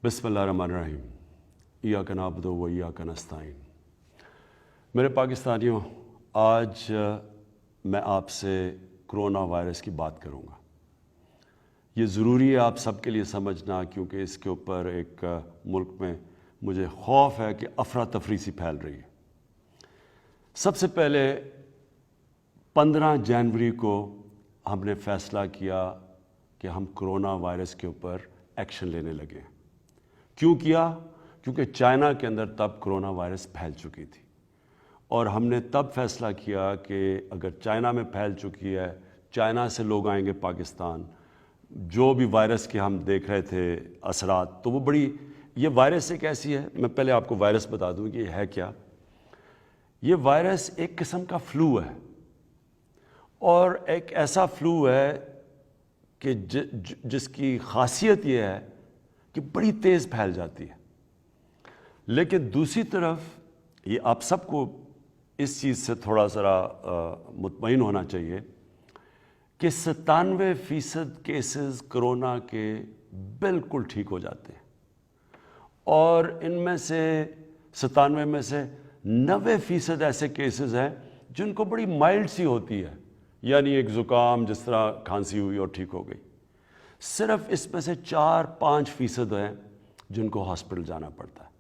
بسم اللہ الرحمن الرحیم ایاک نعبد و ایاک نستعین۔ میرے پاکستانیوں، آج میں آپ سے کرونا وائرس کی بات کروں گا۔ یہ ضروری ہے آپ سب کے لیے سمجھنا، کیونکہ اس کے اوپر ایک ملک میں مجھے خوف ہے کہ افراتفری سی پھیل رہی ہے۔ سب سے پہلے 15 جنوری کو ہم نے فیصلہ کیا کہ ہم کرونا وائرس کے اوپر ایکشن لینے لگے ہیں۔ کیوں کیا؟ کیونکہ چائنا کے اندر تب کرونا وائرس پھیل چکی تھی، اور ہم نے تب فیصلہ کیا کہ اگر چائنا میں پھیل چکی ہے، چائنا سے لوگ آئیں گے پاکستان، جو بھی وائرس کے ہم دیکھ رہے تھے اثرات، تو وہ یہ وائرس ایک ایسی ہے، میں پہلے آپ کو وائرس بتا دوں کہ یہ ہے کیا۔ یہ وائرس ایک قسم کا فلو ہے، اور ایک ایسا فلو ہے کہ جس کی خاصیت یہ ہے کہ بڑی تیز پھیل جاتی ہے۔ لیکن دوسری طرف یہ آپ سب کو اس چیز سے تھوڑا ذرا مطمئن ہونا چاہیے کہ 97% کیسز کرونا کے بالکل ٹھیک ہو جاتے ہیں، اور ان میں سے 97 میں سے 90% ایسے کیسز ہیں جن کو بڑی مائلڈ سی ہوتی ہے، یعنی ایک زکام جس طرح کھانسی ہوئی اور ٹھیک ہو گئی۔ صرف اس میں سے 4-5% ہیں جن کو ہاسپٹل جانا پڑتا ہے۔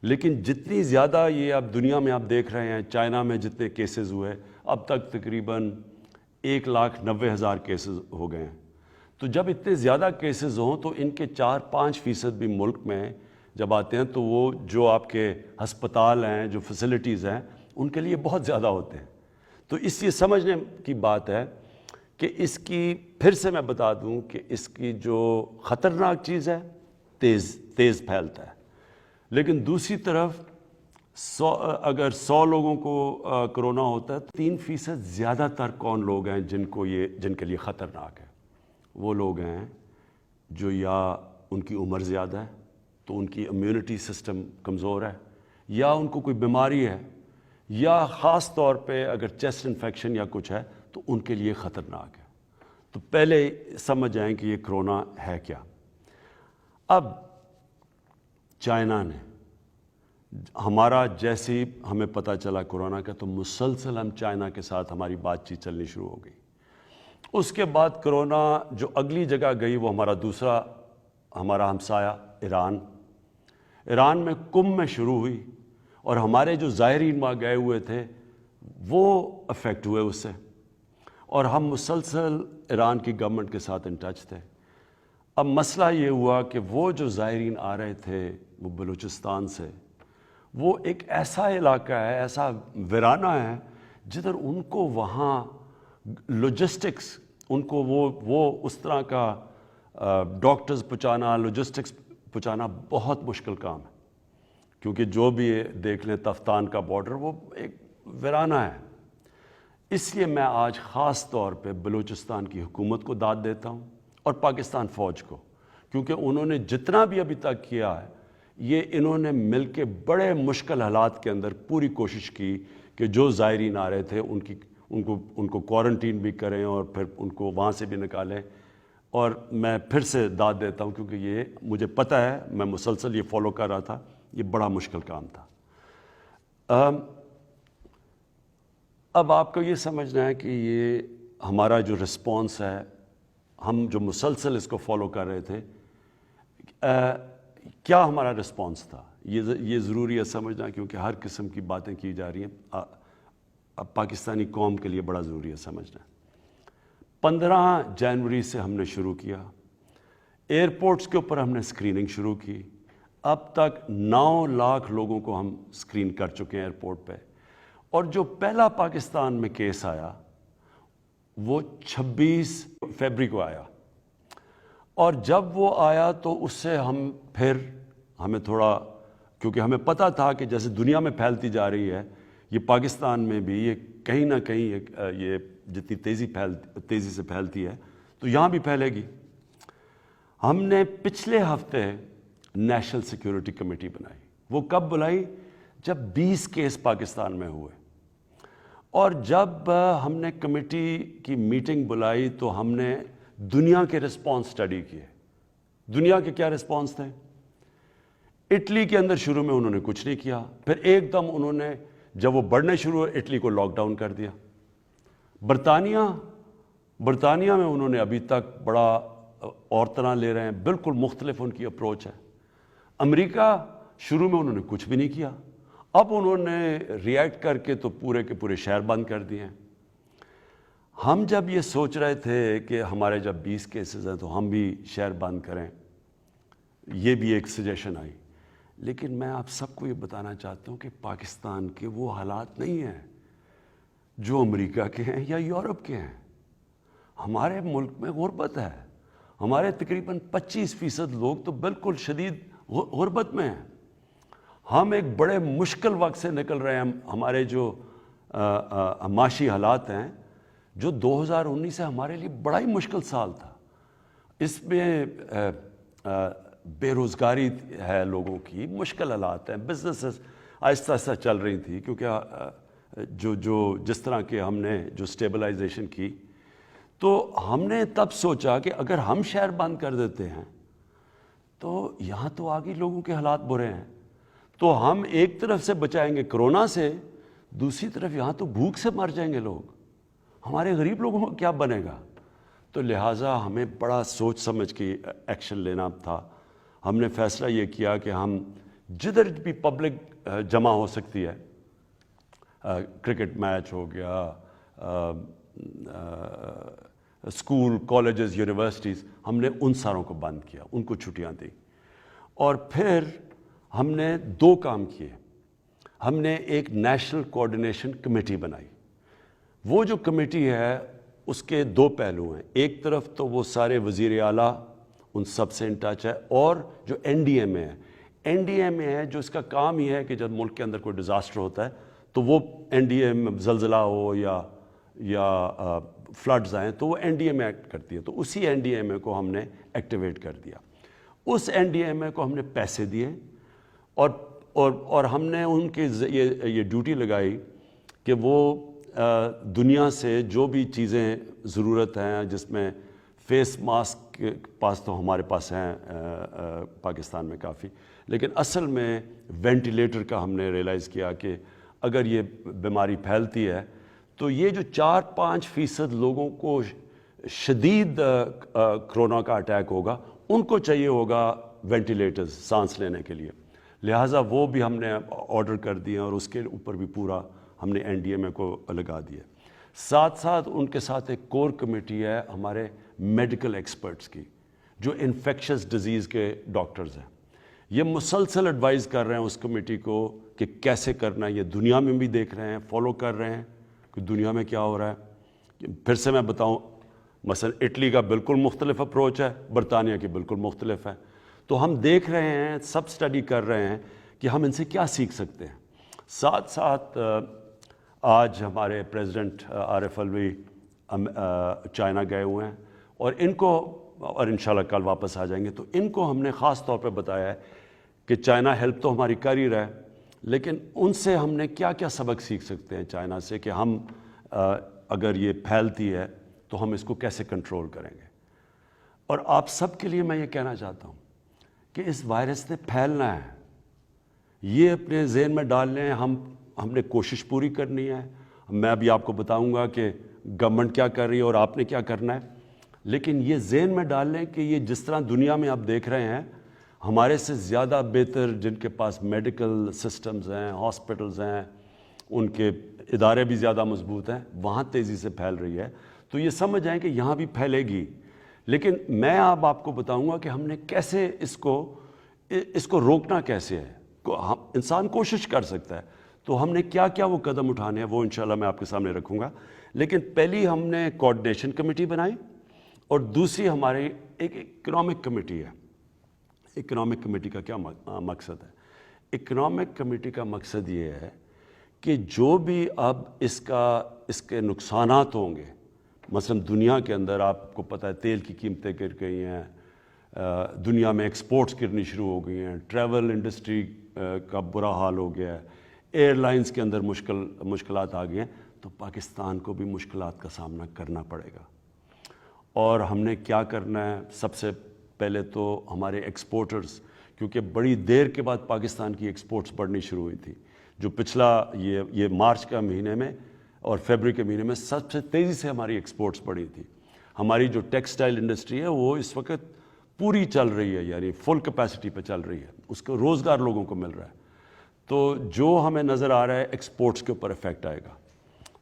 لیکن جتنی زیادہ یہ اب دنیا میں آپ دیکھ رہے ہیں، چائنا میں جتنے کیسز ہوئے، اب تک تقریباً 1,90,000 کیسز ہو گئے ہیں۔ تو جب اتنے زیادہ کیسز ہوں تو ان کے 4-5% بھی ملک میں جب آتے ہیں تو وہ جو آپ کے ہسپتال ہیں، جو فیسلٹیز ہیں، ان کے لیے بہت زیادہ ہوتے ہیں۔ تو اس لیے سمجھنے کی بات ہے کہ اس کی پھر سے میں بتا دوں کہ اس کی جو خطرناک چیز ہے، تیز پھیلتا ہے۔ لیکن دوسری طرف اگر 100 لوگوں کو کرونا ہوتا ہے تو 3% زیادہ تر کون لوگ ہیں جن کے لیے خطرناک ہے؟ وہ لوگ ہیں جو یا ان کی عمر زیادہ ہے تو ان کی امیونٹی سسٹم کمزور ہے، یا ان کو کوئی بیماری ہے، یا خاص طور پہ اگر چیسٹ انفیکشن یا کچھ ہے تو ان کے لیے خطرناک ہے۔ تو پہلے سمجھ جائیں کہ یہ کرونا ہے کیا۔ اب چائنا نے ہمارا جیسے ہی ہمیں پتہ چلا کرونا کا، تو مسلسل ہم چائنا کے ساتھ ہماری بات چیت چلنی شروع ہو گئی۔ اس کے بعد کرونا جو اگلی جگہ گئی وہ ہمارا ہمسایہ ایران میں کمبھ میں شروع ہوئی، اور ہمارے جو زائرین وہاں گئے ہوئے تھے وہ افیکٹ ہوئے اس سے، اور ہم مسلسل ایران کی گورنمنٹ کے ساتھ ان ٹچ تھے۔ اب مسئلہ یہ ہوا کہ وہ جو زائرین آ رہے تھے وہ بلوچستان سے، وہ ایک ایسا علاقہ ہے، ایسا ویرانہ ہے جدھر ان کو وہاں لوجسٹکس، ان کو وہ اس طرح کا ڈاکٹرز پہنچانا، لوجسٹکس پہنچانا بہت مشکل کام ہے، کیونکہ جو بھی دیکھ لیں تفتان کا بارڈر وہ ایک ویرانہ ہے۔ اس لیے میں آج خاص طور پہ بلوچستان کی حکومت کو داد دیتا ہوں اور پاکستان فوج کو، کیونکہ انہوں نے جتنا بھی ابھی تک کیا ہے، یہ انہوں نے مل کے بڑے مشکل حالات کے اندر پوری کوشش کی کہ جو زائرین آ رہے تھے ان کو کوارنٹین بھی کریں اور پھر ان کو وہاں سے بھی نکالیں۔ اور میں پھر سے داد دیتا ہوں کیونکہ یہ مجھے پتہ ہے، میں مسلسل یہ فالو کر رہا تھا، یہ بڑا مشکل کام تھا۔ اب آپ کو یہ سمجھنا ہے کہ یہ ہمارا جو رسپانس ہے، ہم جو مسلسل اس کو فالو کر رہے تھے، کیا ہمارا رسپانس تھا، یہ ضروری ہے سمجھنا، کیونکہ ہر قسم کی باتیں کی جا رہی ہیں، اب پاکستانی قوم کے لیے بڑا ضروری ہے سمجھنا۔ 15 جنوری سے ہم نے شروع کیا، ایئرپورٹس کے اوپر ہم نے اسکریننگ شروع کی۔ اب تک 9 لاکھ لوگوں کو ہم اسکرین کر چکے ہیں ایئرپورٹ پہ، اور جو پہلا پاکستان میں کیس آیا وہ 26 فروری کو آیا، اور جب وہ آیا تو اس سے ہمیں تھوڑا، کیونکہ ہمیں پتہ تھا کہ جیسے دنیا میں پھیلتی جا رہی ہے، یہ پاکستان میں بھی یہ کہیں نہ کہیں یہ جتنی تیزی سے پھیلتی ہے تو یہاں بھی پھیلے گی۔ ہم نے پچھلے ہفتے نیشنل سیکیورٹی کمیٹی بنائی۔ وہ کب بنائی؟ جب 20 کیس پاکستان میں ہوئے، اور جب ہم نے کمیٹی کی میٹنگ بلائی تو ہم نے دنیا کے رسپانس سٹڈی کیے۔ دنیا کے کیا رسپانس تھے؟ اٹلی کے اندر شروع میں انہوں نے کچھ نہیں کیا، پھر ایک دم انہوں نے جب وہ بڑھنے شروع ہوئے اٹلی کو لاک ڈاؤن کر دیا۔ برطانیہ میں انہوں نے ابھی تک بڑا اور طرح لے رہے ہیں، بالکل مختلف ان کی اپروچ ہے۔ امریکہ شروع میں انہوں نے کچھ بھی نہیں کیا، اب انہوں نے ریئیکٹ کر کے تو پورے کے پورے شہر بند کر دیے ہیں۔ ہم جب یہ سوچ رہے تھے کہ ہمارے جب 20 کیسز ہیں تو ہم بھی شہر بند کریں، یہ بھی ایک سجیشن آئی، لیکن میں آپ سب کو یہ بتانا چاہتا ہوں کہ پاکستان کے وہ حالات نہیں ہیں جو امریکہ کے ہیں یا یورپ کے ہیں۔ ہمارے ملک میں غربت ہے، ہمارے تقریباً 25% لوگ تو بالکل شدید غربت میں ہیں۔ ہم ایک بڑے مشکل وقت سے نکل رہے ہیں۔ ہمارے جو معاشی حالات ہیں، جو 2019 سے ہمارے لیے بڑا ہی مشکل سال تھا، اس میں بے روزگاری ہے، لوگوں کی مشکل حالات ہیں، بزنسز آہستہ آہستہ چل رہی تھی، کیونکہ جس طرح کے ہم نے جو سٹیبلائزیشن کی، تو ہم نے تب سوچا کہ اگر ہم شہر بند کر دیتے ہیں تو یہاں تو آگے لوگوں کے حالات برے ہیں، تو ہم ایک طرف سے بچائیں گے کرونا سے، دوسری طرف یہاں تو بھوک سے مر جائیں گے لوگ، ہمارے غریب لوگوں کو کیا بنے گا؟ تو لہٰذا ہمیں بڑا سوچ سمجھ کے ایکشن لینا تھا۔ ہم نے فیصلہ یہ کیا کہ ہم جدھر بھی پبلک جمع ہو سکتی ہے، کرکٹ میچ ہو گیا، اسکول، کالجز، یونیورسٹیز، ہم نے ان ساروں کو بند کیا، ان کو چھٹیاں دیں۔ اور پھر ہم نے 2 کام کیے۔ ہم نے ایک نیشنل کوآرڈینیشن کمیٹی بنائی۔ وہ جو کمیٹی ہے اس کے 2 پہلو ہیں، ایک طرف تو وہ سارے وزیر اعلیٰ ان سب سے ان ٹچ ہے، اور جو این ڈی ایم اے ہے، این ڈی ایم اے ہے جو اس کا کام یہ ہے کہ جب ملک کے اندر کوئی ڈیزاسٹر ہوتا ہے تو وہ این ڈی ایم، زلزلہ ہو یا فلڈز آئیں تو وہ N D M a act کرتی ہے، تو اسی این ڈی ایم اے کو ہم نے ایکٹیویٹ کر دیا۔ اس این ڈی ایم اے کو ہم نے پیسے دیے، اور ہم نے ان کے یہ ڈیوٹی لگائی کہ وہ دنیا سے جو بھی چیزیں ضرورت ہیں، جس میں فیس ماسک کے پاس تو ہمارے پاس ہیں پاکستان میں کافی، لیکن اصل میں وینٹیلیٹر کا ہم نے ریئلائز کیا کہ اگر یہ بیماری پھیلتی ہے تو یہ جو 4-5% لوگوں کو شدید کرونا کا اٹیک ہوگا، ان کو چاہیے ہوگا وینٹیلیٹرز سانس لینے کے لیے، لہٰذا وہ بھی ہم نے آرڈر کر دیے، اور اس کے اوپر بھی پورا ہم نے این ڈی ایم اے کو لگا دیا۔ ساتھ ساتھ ان کے ساتھ ایک کور کمیٹی ہے ہمارے میڈیکل ایکسپرٹس کی، جو انفیکشس ڈیزیز کے ڈاکٹرز ہیں۔ یہ مسلسل ایڈوائز کر رہے ہیں اس کمیٹی کو کہ کیسے کرنا ہے، یہ دنیا میں بھی دیکھ رہے ہیں، فالو کر رہے ہیں کہ دنیا میں کیا ہو رہا ہے۔ پھر سے میں بتاؤں، مثلا اٹلی کا بالکل مختلف اپروچ ہے، برطانیہ کی بالکل مختلف ہے، تو ہم دیکھ رہے ہیں، سب اسٹڈی کر رہے ہیں کہ ہم ان سے کیا سیکھ سکتے ہیں۔ ساتھ ساتھ آج ہمارے پریزیڈنٹ عارف الوی چائنا گئے ہوئے ہیں، اور ان کو، اور انشاءاللہ کل واپس آ جائیں گے، تو ان کو ہم نے خاص طور پہ بتایا ہے کہ چائنا ہیلپ تو ہماری کر ہی رہا ہے، لیکن ان سے ہم نے کیا کیا سبق سیکھ سکتے ہیں چائنا سے، کہ ہم اگر یہ پھیلتی ہے تو ہم اس کو کیسے کنٹرول کریں گے۔ اور آپ سب کے لیے میں یہ کہنا چاہتا ہوں کہ اس وائرس نے پھیلنا ہے، یہ اپنے ذہن میں ڈال لیں۔ ہم نے کوشش پوری کرنی ہے، میں ابھی آپ کو بتاؤں گا کہ گورنمنٹ کیا کر رہی ہے اور آپ نے کیا کرنا ہے، لیکن یہ ذہن میں ڈال لیں کہ یہ جس طرح دنیا میں آپ دیکھ رہے ہیں، ہمارے سے زیادہ بہتر جن کے پاس میڈیکل سسٹمز ہیں، ہاسپٹلز ہیں، ان کے ادارے بھی زیادہ مضبوط ہیں، وہاں تیزی سے پھیل رہی ہے، تو یہ سمجھ جائیں کہ یہاں بھی پھیلے گی۔ لیکن میں اب آپ کو بتاؤں گا کہ ہم نے کیسے اس کو روکنا کیسے ہے۔ انسان کوشش کر سکتا ہے، تو ہم نے کیا کیا وہ قدم اٹھانے ہیں وہ انشاءاللہ میں آپ کے سامنے رکھوں گا۔ لیکن پہلی ہم نے کوآرڈینیشن کمیٹی بنائی، اور دوسری ہماری ایک اکنامک کمیٹی ہے۔ اکنامک کمیٹی کا کیا مقصد ہے؟ اکنامک کمیٹی کا مقصد یہ ہے کہ جو بھی اب اس کے نقصانات ہوں گے، مثلا دنیا کے اندر آپ کو پتہ ہے تیل کی قیمتیں گر گئی ہیں، دنیا میں ایکسپورٹس گرنی شروع ہو گئی ہیں، ٹریول انڈسٹری کا برا حال ہو گیا ہے، ایئر لائنز کے اندر مشکلات آ گئی ہیں، تو پاکستان کو بھی مشکلات کا سامنا کرنا پڑے گا۔ اور ہم نے کیا کرنا ہے؟ سب سے پہلے تو ہمارے ایکسپورٹرز، کیونکہ بڑی دیر کے بعد پاکستان کی ایکسپورٹس بڑھنی شروع ہوئی تھی. جو پچھلا یہ مارچ کا مہینے میں اور فیبرری کے مہینے میں سب سے تیزی سے ہماری ایکسپورٹس بڑھی تھی. ہماری جو ٹیکسٹائل انڈسٹری ہے وہ اس وقت پوری چل رہی ہے, یعنی فل کیپیسٹی پہ چل رہی ہے, اس کو روزگار لوگوں کو مل رہا ہے. تو جو ہمیں نظر آ رہا ہے ایکسپورٹس کے اوپر افیکٹ آئے گا.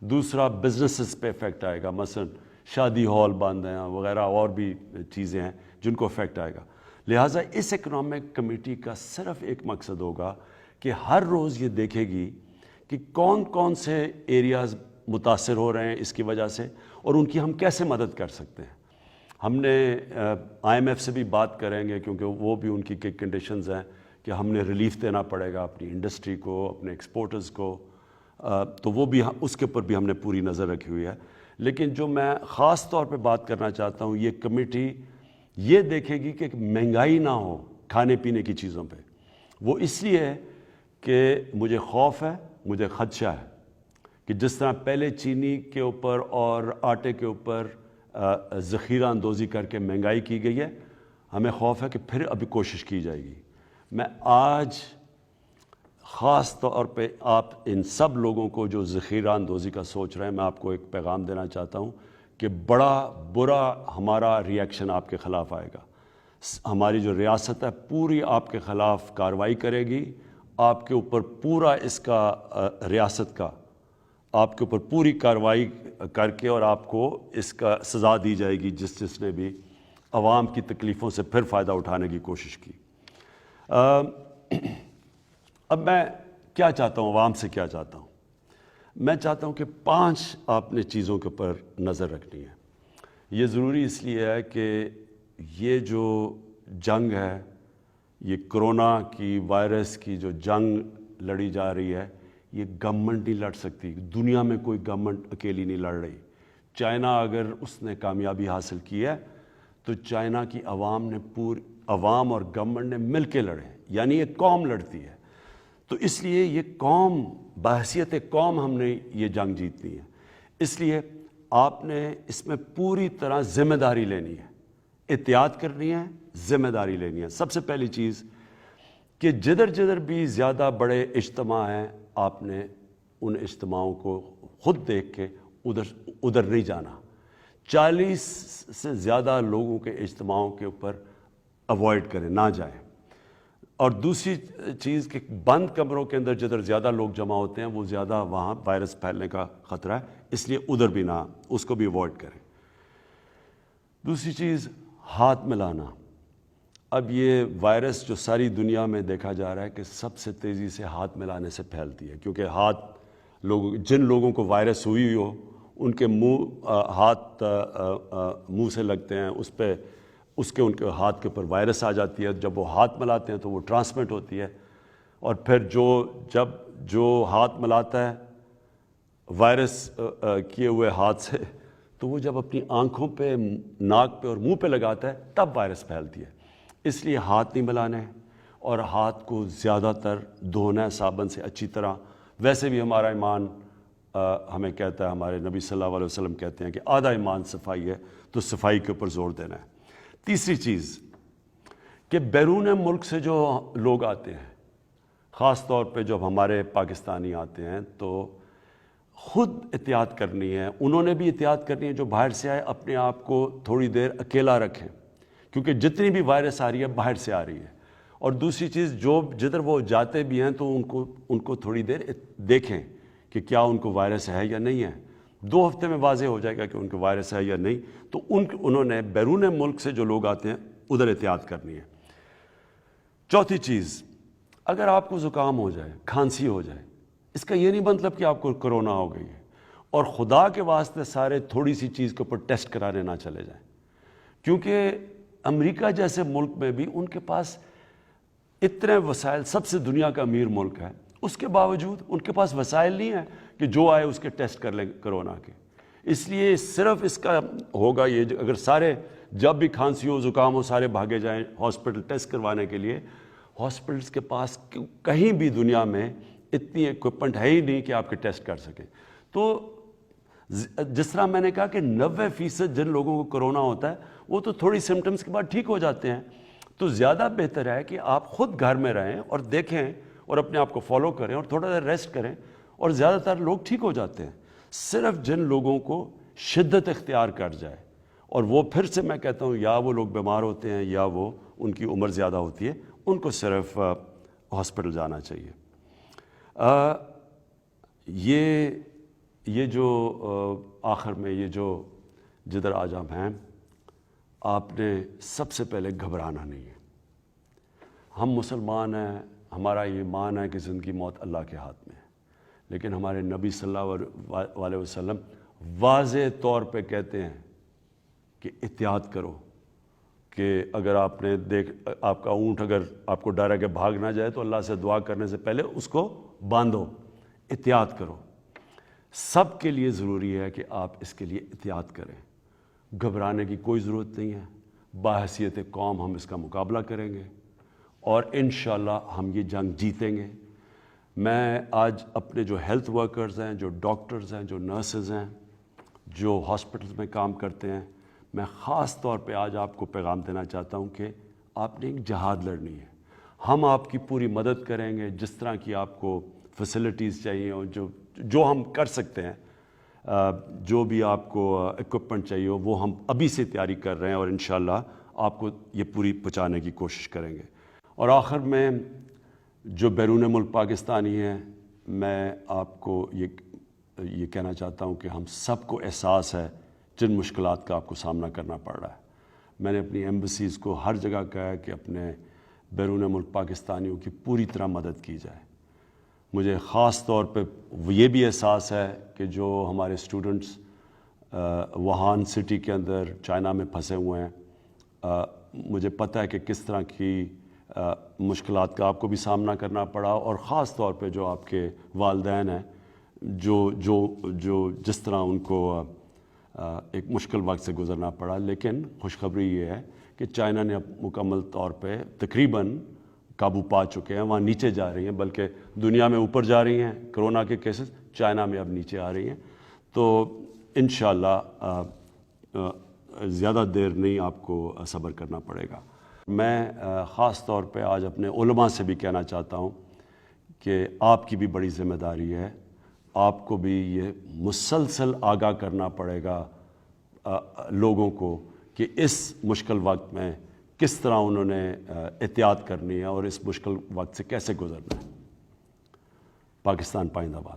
دوسرا بزنسز پہ افیکٹ آئے گا, مثلا شادی ہال بند ہیں وغیرہ اور بھی چیزیں ہیں جن کو افیکٹ آئے گا. لہٰذا اس اکنامک کمیٹی کا صرف ایک مقصد ہوگا کہ ہر روز یہ دیکھے گی کہ کون کون سے ایریاز متاثر ہو رہے ہیں اس کی وجہ سے اور ان کی ہم کیسے مدد کر سکتے ہیں. ہم نے آئی ایم ایف سے بھی بات کریں گے کیونکہ وہ بھی ان کی کنڈیشنز ہیں کہ ہم نے ریلیف دینا پڑے گا اپنی انڈسٹری کو, اپنے ایکسپورٹرز کو, تو وہ بھی اس کے اوپر بھی ہم نے پوری نظر رکھی ہوئی ہے. لیکن جو میں خاص طور پہ بات کرنا چاہتا ہوں, یہ کمیٹی یہ دیکھے گی کہ مہنگائی نہ ہو کھانے پینے کی چیزوں پہ. وہ اس لیے ہے کہ مجھے خوف ہے, مجھے خدشہ ہے کہ جس طرح پہلے چینی کے اوپر اور آٹے کے اوپر ذخیرہ اندوزی کر کے مہنگائی کی گئی ہے, ہمیں خوف ہے کہ پھر ابھی کوشش کی جائے گی. میں آج خاص طور پہ آپ ان سب لوگوں کو جو ذخیرہ اندوزی کا سوچ رہے ہیں, میں آپ کو ایک پیغام دینا چاہتا ہوں کہ بڑا برا ہمارا ریئیکشن آپ کے خلاف آئے گا. ہماری جو ریاست ہے پوری آپ کے خلاف کارروائی کرے گی, آپ کے اوپر پورا اس کا ریاست کا آپ کے اوپر پوری کارروائی کر کے اور آپ کو اس کا سزا دی جائے گی جس نے بھی عوام کی تکلیفوں سے پھر فائدہ اٹھانے کی کوشش کی. اب میں کیا چاہتا ہوں, عوام سے کیا چاہتا ہوں؟ میں چاہتا ہوں کہ 5 آپ نے چیزوں کے اوپر نظر رکھنی ہے. یہ ضروری اس لیے ہے کہ یہ جو جنگ ہے, یہ کرونا کی وائرس کی جو جنگ لڑی جا رہی ہے, یہ گورنمنٹ نہیں لڑ سکتی. دنیا میں کوئی گورنمنٹ اکیلی نہیں لڑ رہی. چائنا اگر اس نے کامیابی حاصل کی ہے تو چائنا کی عوام اور گورنمنٹ نے مل کے لڑے, یعنی ایک قوم لڑتی ہے. تو اس لیے یہ قوم بحیثیت قوم ہم نے یہ جنگ جیتنی ہے. اس لیے آپ نے اس میں پوری طرح ذمہ داری لینی ہے, احتیاط کرنی ہے, ذمہ داری لینی ہے. سب سے پہلی چیز کہ جدھر بھی زیادہ بڑے اجتماع ہیں, آپ نے ان اجتماعوں کو خود دیکھ کے ادھر نہیں جانا. 40 سے زیادہ لوگوں کے اجتماعوں کے اوپر اوائڈ کریں, نہ جائیں. اور دوسری چیز کہ بند کمروں کے اندر جدھر زیادہ لوگ جمع ہوتے ہیں وہ زیادہ وہاں وائرس پھیلنے کا خطرہ ہے, اس لیے ادھر بھی نہ, اس کو بھی اوائڈ کریں. دوسری چیز ہاتھ ملانا. اب یہ وائرس جو ساری دنیا میں دیکھا جا رہا ہے کہ سب سے تیزی سے ہاتھ ملانے سے پھیلتی ہے, کیونکہ جن لوگوں کو وائرس ہوئی ہو ان کے ہاتھ منہ سے لگتے ہیں, ان کے ہاتھ کے اوپر وائرس آ جاتی ہے. جب وہ ہاتھ ملاتے ہیں تو وہ ٹرانسمٹ ہوتی ہے, اور پھر جو ہاتھ ملاتا ہے وائرس کیے ہوئے ہاتھ سے, تو وہ جب اپنی آنکھوں پہ, ناک پہ اور منہ پہ لگاتا ہے تب وائرس پھیلتی ہے. اس لیے ہاتھ نہیں ملانے ہیں اور ہاتھ کو زیادہ تر دھونا ہے صابن سے اچھی طرح. ویسے بھی ہمارا ایمان ہمیں کہتا ہے, ہمارے نبی صلی اللہ علیہ وسلم کہتے ہیں کہ آدھا ایمان صفائی ہے, تو صفائی کے اوپر زور دینا ہے. تیسری چیز کہ بیرون ملک سے جو لوگ آتے ہیں, خاص طور پہ جب ہمارے پاکستانی آتے ہیں, تو خود احتیاط کرنی ہے. انہوں نے بھی احتیاط کرنی ہے جو باہر سے آئے, اپنے آپ کو تھوڑی دیر اکیلا رکھیں, کیونکہ جتنی بھی وائرس آ رہی ہے باہر سے آ رہی ہے. اور دوسری چیز جدھر وہ جاتے بھی ہیں تو ان کو تھوڑی دیر دیکھیں کہ کیا ان کو وائرس ہے یا نہیں ہے. 2 ہفتے میں واضح ہو جائے گا کہ ان کو وائرس ہے یا نہیں. تو انہوں نے بیرون ملک سے جو لوگ آتے ہیں ادھر احتیاط کرنی ہے. چوتھی چیز, اگر آپ کو زکام ہو جائے, کھانسی ہو جائے, اس کا یہ نہیں مطلب کہ آپ کو کرونا ہو گئی ہے. اور خدا کے واسطے سارے تھوڑی سی چیز کے اوپر ٹیسٹ کرانے نہ چلے جائیں, کیونکہ امریکہ جیسے ملک میں بھی ان کے پاس اتنے وسائل, سب سے دنیا کا امیر ملک ہے, اس کے باوجود ان کے پاس وسائل نہیں ہیں کہ جو آئے اس کے ٹیسٹ کر لیں کرونا کے. اس لیے صرف اس کا ہوگا یہ, اگر سارے جب بھی کھانسی ہو, زکام ہو, سارے بھاگے جائیں ہاسپٹل ٹیسٹ کروانے کے لیے. ہاسپٹلس کے پاس کہیں بھی دنیا میں اتنی اکوپمنٹ ہے ہی نہیں کہ آپ کے ٹیسٹ کر سکیں. تو جس طرح میں نے کہا کہ 90% جن لوگوں کو کرونا ہوتا ہے وہ تو تھوڑی سمٹمز کے بعد ٹھیک ہو جاتے ہیں, تو زیادہ بہتر ہے کہ آپ خود گھر میں رہیں اور دیکھیں اور اپنے آپ کو فالو کریں اور تھوڑا سا ریسٹ کریں، اور زیادہ تر لوگ ٹھیک ہو جاتے ہیں۔ صرف جن لوگوں کو شدت اختیار کر جائے، اور وہ پھر سے میں کہتا ہوں یا وہ لوگ بیمار ہوتے ہیں یا وہ ان کی عمر زیادہ ہوتی ہے، ان کو صرف ہاسپٹل جانا چاہیے۔ یہ جو آخر میں یہ جو جدھر آج ہم ہیں، آپ نے سب سے پہلے گھبرانا نہیں ہے۔ ہم مسلمان ہیں، ہمارا یہ ایمان ہے کہ زندگی موت اللہ کے ہاتھ میں ہے، لیکن ہمارے نبی صلی اللہ علیہ وسلم واضح طور پہ کہتے ہیں کہ احتیاط کرو، کہ اگر آپ نے آپ کا اونٹ اگر آپ کو ڈر ہے کہ بھاگ نہ جائے تو اللہ سے دعا کرنے سے پہلے اس کو باندھو، احتیاط کرو۔ سب کے لیے ضروری ہے کہ آپ اس کے لیے احتیاط کریں۔ گھبرانے کی کوئی ضرورت نہیں ہے، باحثیت قوم ہم اس کا مقابلہ کریں گے اور انشاءاللہ ہم یہ جنگ جیتیں گے۔ میں آج اپنے جو ہیلتھ ورکرز ہیں، جو ڈاکٹرز ہیں، جو نرسز ہیں، جو ہاسپٹلز میں کام کرتے ہیں، میں خاص طور پہ آج آپ کو پیغام دینا چاہتا ہوں کہ آپ نے ایک جہاد لڑنی ہے۔ ہم آپ کی پوری مدد کریں گے، جس طرح کی آپ کو فیسلٹیز چاہیے اور جو ہم کر سکتے ہیں، جو بھی آپ کو اکوپمنٹ چاہیے وہ ہم ابھی سے تیاری کر رہے ہیں، اور انشاءاللہ آپ کو یہ پوری پہنچانے کی کوشش کریں گے۔ اور آخر میں جو بیرون ملک پاکستانی ہیں، میں آپ کو یہ کہنا چاہتا ہوں کہ ہم سب کو احساس ہے جن مشکلات کا آپ کو سامنا کرنا پڑ رہا ہے۔ میں نے اپنی ایمبیسیز کو ہر جگہ کہا ہے کہ اپنے بیرون ملک پاکستانیوں کی پوری طرح مدد کی جائے۔ مجھے خاص طور پہ یہ بھی احساس ہے کہ جو ہمارے اسٹوڈنٹس ووہان سٹی کے اندر چائنا میں پھنسے ہوئے ہیں، مجھے پتہ ہے کہ کس طرح کی مشکلات کا آپ کو بھی سامنا کرنا پڑا، اور خاص طور پہ جو آپ کے والدین ہیں جو جس طرح ان کو ایک مشکل وقت سے گزرنا پڑا۔ لیکن خوشخبری یہ ہے کہ چائنا نے اب مکمل طور پہ تقریباً قابو پا چکے ہیں، وہاں نیچے جا رہی ہیں، بلکہ دنیا میں اوپر جا رہی ہیں کرونا کے کیسز، چائنا میں اب نیچے آ رہی ہیں۔ تو انشاءاللہ زیادہ دیر نہیں آپ کو صبر کرنا پڑے گا۔ میں خاص طور پہ آج اپنے علماء سے بھی کہنا چاہتا ہوں کہ آپ کی بھی بڑی ذمہ داری ہے، آپ کو بھی یہ مسلسل آگاہ کرنا پڑے گا لوگوں کو کہ اس مشکل وقت میں کس طرح انہوں نے احتیاط کرنی ہے اور اس مشکل وقت سے کیسے گزرنا ہے۔ پاکستان پائندہ باد۔